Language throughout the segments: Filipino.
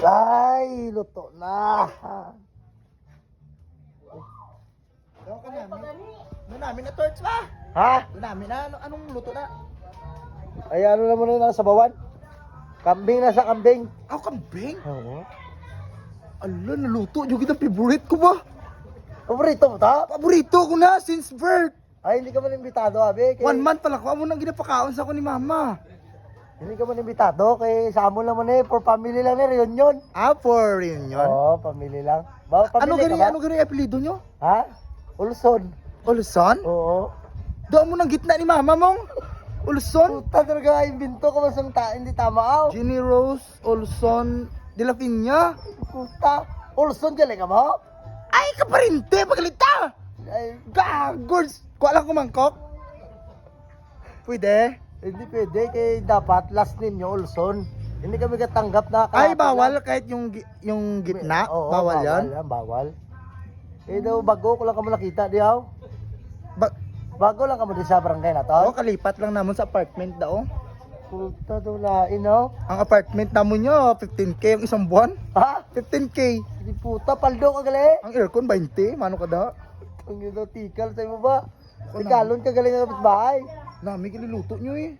Ay, luto na. Ewan ka namin. Doon namin na torch ba? Ha? Doon namin na. Anong luto na? Ay, ano na muna yung nasa bawan? Kambing na sa kambing. Ako kambing? Oo. Ala, naluto. Yung kitang favorite ko ba? Paborito mo to? Paborito ko na since birth. Ay, hindi ka man imbitado, abi. 1 month pa lang ko. Amo nang ginapakaon sa ako ni mama. Hindi ka man imbitado. Kay sa amo lang man eh. For family lang eh. Reunion. Ah, for reunion? Oo, family lang. Ba, Ano family gani, ka ba? ano gani apelido nyo? Ha? Ulson. Ulson? Oo. Doon mo nang gitna ni mama mong? Ulson? Puta talaga, imbento ka masang hindi tama aw. Jenny Rose Olson de la Piña. Puta. Ulson dyan ka mo? Ay, kaparinte, pagalita! Ay, Gagords! Kuha lang ko mangkok. Pwede? hindi pwede. Kaya dapat last name nyo, Ulson. Hindi kami katanggap na Ay, kahapon bawal lang. kahit yung gitna? Oo, bawal yan? Bawal. Eh daw, bago ko lang kamo nakita, diyaw. Bago lang kamo di sa barangay na Oo, to. kalipat lang naman sa apartment daw. Puta daw lain, no? Ang apartment naman nyo, 15K ang isang buwan. Ha? 15K. Hindi puta, paldo ka gali. Ang aircon, 20. Mano ka da? Ang ino, tikal sa'yo mo ba? Ako Tikalon ka galing ng kapitbahay. Nami, kiniluto nyo eh.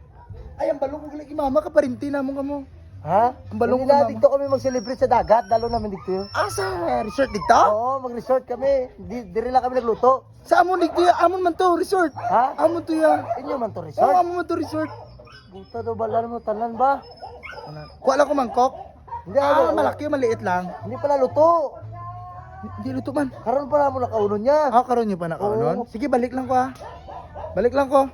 Ay, ang balong ko galing mama, kaparinti naman ka mo. Ha? Ang balong Hindi ko, na, mama. dito kami mag-celebrate sa dagat. Dalo namin dito yun. Ah, sa resort dito? Oo, mag-resort kami. Diri lang kami nagluto. Sa amon dito ya, amon man to, resort. Ha? Amon to ya. Inyo man to Oo, resort. amon man to, resort. Puta daw, balan mo, tanan ba? Kuha lang ko mangkok. Hindi, Ah, malaki, maliit lang. Hindi pala luto. Hindi luto man. Karon pa na mo nakaunon niya. Ah, karon nyo pa nakaunon? Oo. Sige, balik lang ko ah. Balik lang ko.